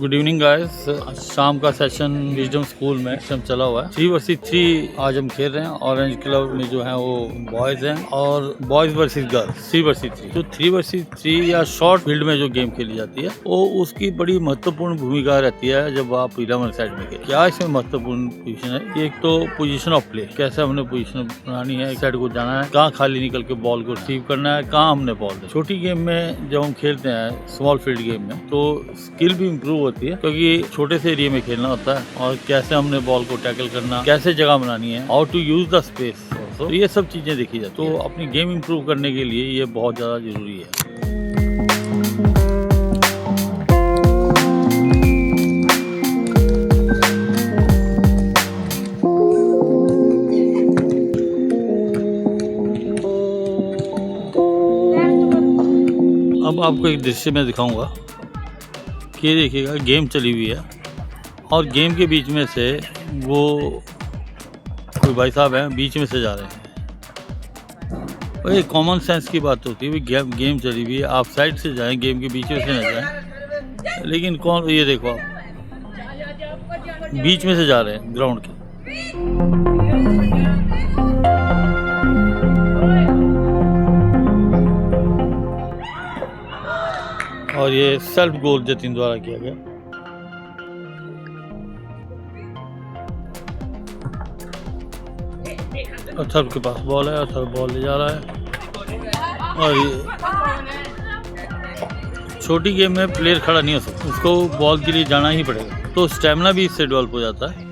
Good evening guys. शाम का session wisdom school में इस टाइम चला हुआ है। 3 vs 3 आज हम खेल रहे हैं। ऑरेंज क्लब में जो है वो बॉयज हैं और बॉयज वर्सेस गर्ल्स 3 vs 3। तो 3 vs 3 या शॉर्ट फील्ड में जो गेम खेली जाती है वो उसकी बड़ी महत्वपूर्ण भूमिका रहती है जब आप 11 साइड में खेल। क्या इसमें महत्वपूर्ण पोजीशन है? एक तो पोजीशन ऑफ प्ले, कैसे हमने पोजीशन बनानी है, एक साइड को जाना है, कहाँ खाली निकल के बॉल को रिसीव करना है, कहाँ हमने बॉल देना। छोटी गेम में जब हम खेलते हैं स्मॉल फील्ड गेम में तो स्किल भी इम्प्रूव होती है क्योंकि छोटे से एरिया में खेलना होता है और कैसे हमने बॉल को टैकल करना, कैसे जगह बनानी है, how to use the space. तो ये सब चीजें देखी जाती है। तो अपनी गेम इम्प्रूव करने के लिए ये बहुत ज्यादा जरूरी है। अब आपको एक दृश्य में दिखाऊंगा कि देखिएगा गेम चली हुई है और गेम के बीच में से वो कोई भाई साहब हैं बीच में से जा रहे हैं। और ये कॉमन सेंस की बात होती है, गेम चली हुई है, आप साइड से जाएं, गेम के बीच में से ना जाएं। लेकिन कौन, ये देखो आप बीच में से जा रहे हैं ग्राउंड के। और ये सेल्फ गोल जतिन द्वारा किया गया। अथर्व के पास बॉल है, अथर्व बॉल ले जा रहा है। और ये छोटी गेम में प्लेयर खड़ा नहीं हो सकता, उसको बॉल के लिए जाना ही पड़ेगा। तो स्टेमिना भी इससे डेवलप हो जाता है।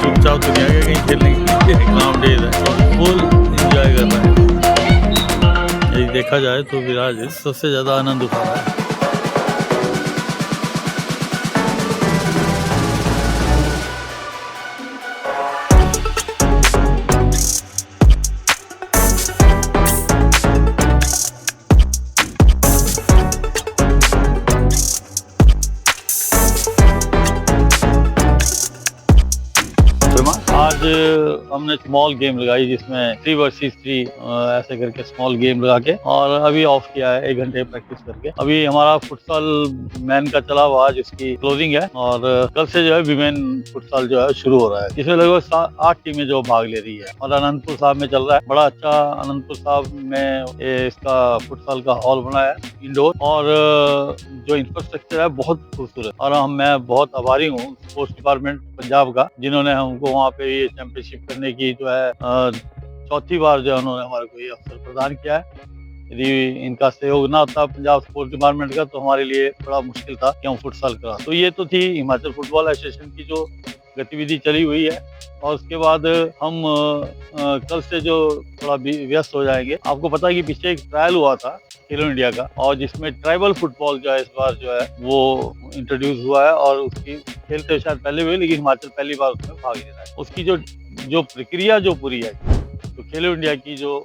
चुपचाप दुनिया के कहीं खेलने के काम डेज है, फुल एंजॉय कर रहा है। यही देखा जाए तो विराज सबसे ज्यादा आनंद उठा रहा है। आज हमने स्मॉल गेम लगाई जिसमें 3 vs 3 ऐसे करके स्मॉल गेम लगा के, और अभी ऑफ किया है 1 घंटे प्रैक्टिस करके। अभी हमारा फुटसॉल मैन का चला हुआ जिसकी क्लोजिंग है और कल से जो है विमेन फुटसॉल जो है शुरू हो रहा है। इसमें लगभग 8 टीमें जो भाग ले रही है और अनंतपुर साहब में चल रहा है। बड़ा अच्छा अनंतपुर साहब में इसका फुटसॉल का हॉल बना है इंडोर, और जो इंफ्रास्ट्रक्चर है बहुत खूबसूरत। और मैं बहुत आभारी हूँ स्पोर्ट्स डिपार्टमेंट पंजाब का, जिन्होंने हमको वहाँ पे ये चैंपियनशिप करने की जो है 4थी बार जो है उन्होंने हमारे को ये अवसर प्रदान किया है। यदि इनका सहयोग ना होता पंजाब स्पोर्ट्स डिपार्टमेंट का तो हमारे लिए बड़ा मुश्किल था कि हम फुटसॉल करा। तो ये तो थी हिमाचल फुटबॉल एसोसिएशन की जो गतिविधि चली हुई है, और उसके बाद हम कल से जो थोड़ा व्यस्त हो जाएंगे। आपको पता है कि पीछे एक ट्रायल हुआ था खेलो इंडिया का, और जिसमें ट्राइबल फुटबॉल जो है इस बार जो है वो इंट्रोड्यूस हुआ है, और उसकी खेलते शायद पहले हुए, लेकिन हिमाचल पहली बार उसमें भाग ले रहा है। उसकी जो जो प्रक्रिया जो पूरी है, तो खेलो इंडिया की जो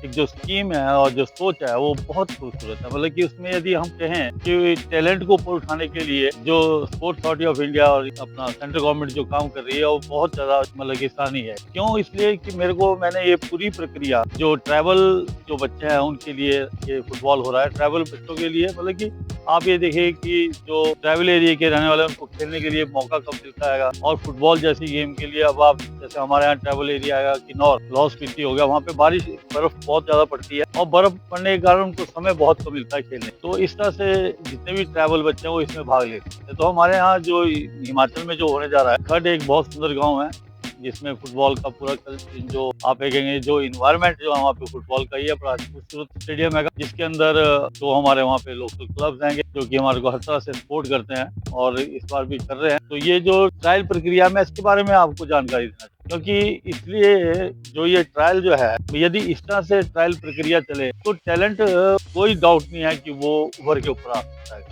एक जो स्कीम है और जो सोच है वो बहुत खूबसूरत है। मतलब कि उसमें यदि हम कहें कि टैलेंट को ऊपर उठाने के लिए जो स्पोर्ट्स अथॉरिटी ऑफ इंडिया और अपना सेंट्रल गवर्नमेंट जो काम कर रही है वो बहुत ज्यादा मतलब कि सराहनीय है। क्यों? इसलिए कि मैंने ये पूरी प्रक्रिया जो ट्रैवल जो बच्चे हैं उनके लिए ये फुटबॉल हो रहा है, ट्रैवल बच्चों के लिए। मतलब कि आप ये देखिए कि जो ट्रैवल एरिया के रहने वाले हैं उनको खेलने के लिए मौका कब मिलता है, और फुटबॉल जैसी गेम के लिए अब आप जैसे हमारे यहाँ ट्रैवल एरिया आएगा किन्नौर, लाहौल स्पीति हो गया, वहाँ पे बर्फ बहुत ज्यादा पड़ती है और बर्फ पड़ने के कारण उनको समय बहुत कम मिलता है खेलने। तो इस तरह से जितने भी ट्रैवल बच्चे हैं वो इसमें भाग लेते हैं। तो हमारे यहाँ जो हिमाचल में जो होने जा रहा है, खड एक बहुत सुंदर गाँव है जिसमें फुटबॉल का पूरा जो आप कहेंगे जो इन्वायरमेंट जो वहाँ पे फुटबॉल का ही है, बड़ा खूबसूरत स्टेडियम है जिसके अंदर तो हमारे वहाँ पे लोकल क्लब्स हैं जो कि हमारे को हर तरह से सपोर्ट करते हैं और इस बार भी कर रहे हैं। तो ये जो ट्रायल प्रक्रिया में इसके बारे में आपको जानकारी देना, क्योंकि इसलिए जो ये ट्रायल जो है, यदि इस तरह से ट्रायल प्रक्रिया चले तो टैलेंट कोई डाउट नहीं है कि वो उभर के ऊपर आ सकता है,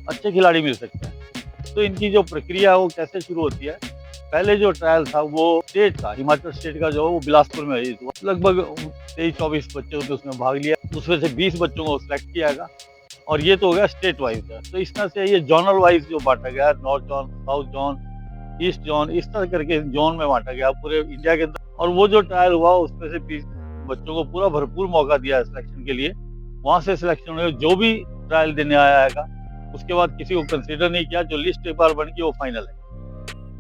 अच्छे खिलाड़ी मिल सकते हैं। तो इनकी जो प्रक्रिया है वो कैसे शुरू होती है? पहले जो ट्रायल था वो स्टेट था, हिमाचल स्टेट का जो वो बिलासपुर में हुआ। लगभग 23-24 बच्चों ने उसमें भाग लिया, उसमें से 20 बच्चों को सिलेक्ट किया गया और ये तो हो गया स्टेट वाइज है। तो इस तरह से ये जोनल वाइज जो बांटा गया, north zone, south zone, east zone, इस तरह करके जोन में बांटा गया पूरे इंडिया के अंदर। और वो जो ट्रायल हुआ उसमें से 20 बच्चों को पूरा भरपूर मौका दिया सिलेक्शन के लिए। वहां से सिलेक्शन हुए, जो भी ट्रायल देने आएगा उसके बाद किसी को कंसीडर नहीं किया, जो लिस्ट एक बार बन गई वो फाइनल है।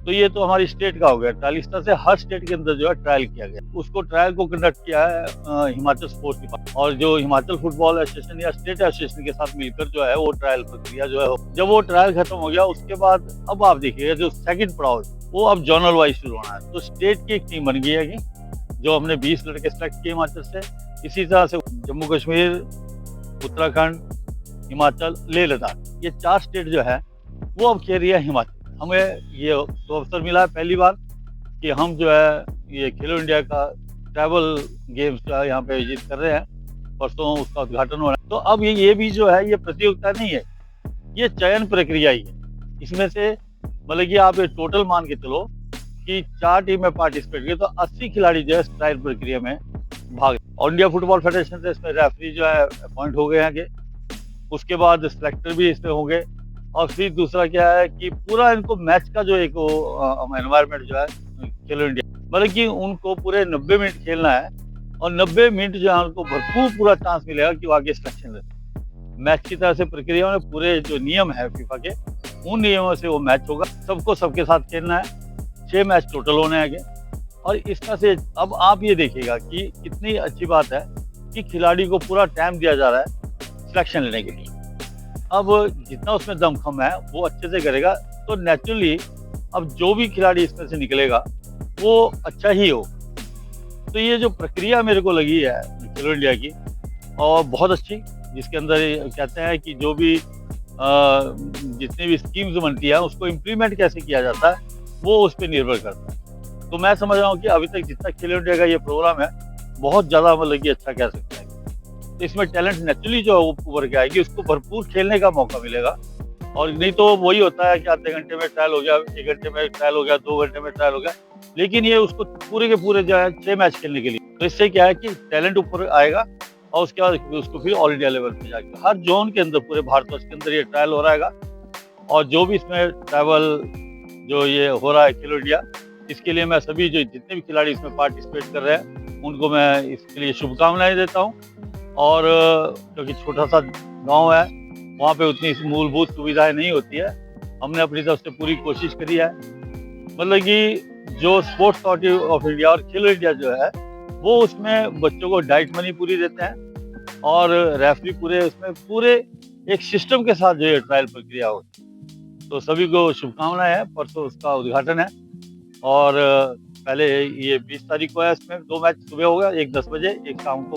तो ये तो हमारी स्टेट का हो गया ट्रायल। इस तरह से हर स्टेट के अंदर जो है ट्रायल किया गया। उसको ट्रायल को कंडक्ट किया है हिमाचल स्पोर्ट्स डिपार्टमेंट और जो हिमाचल फुटबॉल एसोसिएशन या स्टेट एसोसिएशन के साथ मिलकर जो है वो ट्रायल प्रक्रिया जो है। जब वो ट्रायल खत्म हो गया उसके बाद अब आप देखिएगा जो सेकंड पड़ाव वो अब जोनल वाइज शुरू होना है। तो स्टेट की एक टीम बन गई है जो हमने 20 लड़के सेलेक्ट किए हिमाचल से। इसी तरह से जम्मू कश्मीर, उत्तराखंड, हिमाचल, लेह लद्दाख, ये 4 स्टेट जो है वो अब खेल रही है हिमाचल। हमें ये तो अवसर मिला है पहली बार कि हम जो है ये खेलो इंडिया का ट्रैवल गेम्स जो है यहाँ पे आयोजित कर रहे हैं। परसों उसका उद्घाटन हो रहा है। तो अब ये भी जो है ये प्रतियोगिता नहीं है, ये चयन प्रक्रिया ही है। इसमें से मतलब कि आप ये टोटल मान के चलो कि 4 टीमें पार्टिसिपेट की, तो 80 खिलाड़ी जो है ट्रायल प्रक्रिया में भाग। और इंडिया फुटबॉल फेडरेशन से इसमें रेफरी जो है अपॉइंट हो गए हैं। उसके बाद सिलेक्टर भी इसमें होंगे। और फिर दूसरा क्या है कि पूरा इनको मैच का जो एक एनवायरनमेंट जो है खेलो इंडिया, मतलब कि उनको पूरे 90 मिनट खेलना है और 90 मिनट जो है उनको भरपूर पूरा चांस मिलेगा कि वो आगे सिलेक्शन ले। मैच की तरह से प्रक्रिया में पूरे जो नियम है फीफा के, उन नियमों से वो मैच होगा। सबको सबके साथ खेलना है, 6 मैच टोटल होने आगे। और इस तरह से अब आप ये देखिएगा कि कितनी अच्छी बात है कि खिलाड़ी को पूरा टाइम दिया जा रहा है सिलेक्शन लेने के लिए। अब जितना उसमें दमखम है वो अच्छे से करेगा तो नेचुरली अब जो भी खिलाड़ी इसमें से निकलेगा वो अच्छा ही हो। तो ये जो प्रक्रिया मेरे को लगी है खेलो इंडिया की और बहुत अच्छी, जिसके अंदर कहते हैं कि जो भी जितनी भी स्कीम्स बनती है उसको इम्प्लीमेंट कैसे किया जाता है वो उस पर निर्भर करता है। तो मैं समझ रहा हूँ कि अभी तक जितना खेलो इंडिया का ये प्रोग्राम है बहुत ज़्यादा मतलब कि अच्छा कह सकते हैं। तो इसमें टैलेंट नेचुरली जो है वो उभर के आएगी, उसको भरपूर खेलने का मौका मिलेगा। और नहीं तो वही होता है कि आधे घंटे में ट्रायल हो गया, 1 घंटे में ट्रायल हो गया, 2 घंटे में ट्रायल हो गया, लेकिन ये उसको पूरे के पूरे जो है 6 मैच खेलने के लिए। तो इससे क्या है कि टैलेंट ऊपर आएगा और उसके बाद उसको फिर ऑल इंडिया लेवल पे जाएगा। हर जोन के अंदर पूरे भारतवर्ष के अंदर ये ट्रायल हो रहा है। और जो भी इसमें ट्रैवल जो ये हो रहा है खेलो इंडिया, इसके लिए मैं सभी जो जितने भी खिलाड़ी इसमें पार्टिसिपेट कर रहे हैं उनको मैं इसके लिए शुभकामनाएं देता हूँ। और क्योंकि छोटा सा गांव है, वहाँ पे उतनी मूलभूत सुविधाएं नहीं होती है, हमने अपनी तरफ से पूरी कोशिश करी है। मतलब कि जो स्पोर्ट्स अथॉरिटी ऑफ इंडिया और खेलो इंडिया जो है वो उसमें बच्चों को डाइट मनी पूरी देते हैं और रेफरी पूरे उसमें पूरे एक सिस्टम के साथ जो है ट्रायल प्रक्रिया होती है। तो सभी को शुभकामनाएं हैं। परसों उसका उद्घाटन है और पहले ये 20 तारीख को है। इसमें 2 मैच सुबह होगा, एक 10 बजे, एक शाम को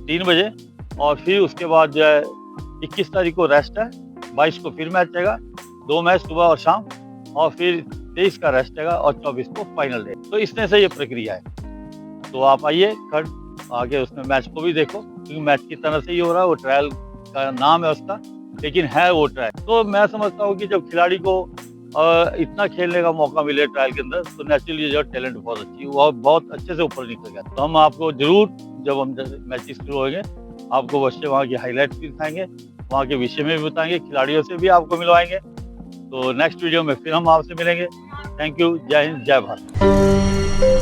3 बजे। और फिर उसके बाद जो है 21 तारीख को रेस्ट है, 22 को फिर मैच आएगा, 2 मैच सुबह और शाम, और फिर 23 का रेस्ट आएगा और 24 को फाइनल डे। तो इस तरह से ये प्रक्रिया है। तो आप आइए खड आगे उसमें मैच को भी देखो, क्योंकि मैच की तरह से ही हो रहा है। वो ट्रायल का नाम है उसका, लेकिन है वो ट्रायल। तो मैं समझता हूँ कि जब खिलाड़ी को इतना खेलने का मौका मिले ट्रायल के अंदर, तो नेचुरली जो टैलेंट बहुत अच्छी, वो बहुत अच्छे से ऊपर निकल गया। तो हम आपको जरूर, जब हम मैचेस शुरू होंगे, आपको अवश्य वहाँ की हाईलाइट्स भी दिखाएंगे, वहाँ के विषय में भी बताएंगे, खिलाड़ियों से भी आपको मिलवाएंगे। तो नेक्स्ट वीडियो में फिर हम आपसे मिलेंगे। Thank you. जय हिंद, जय भारत।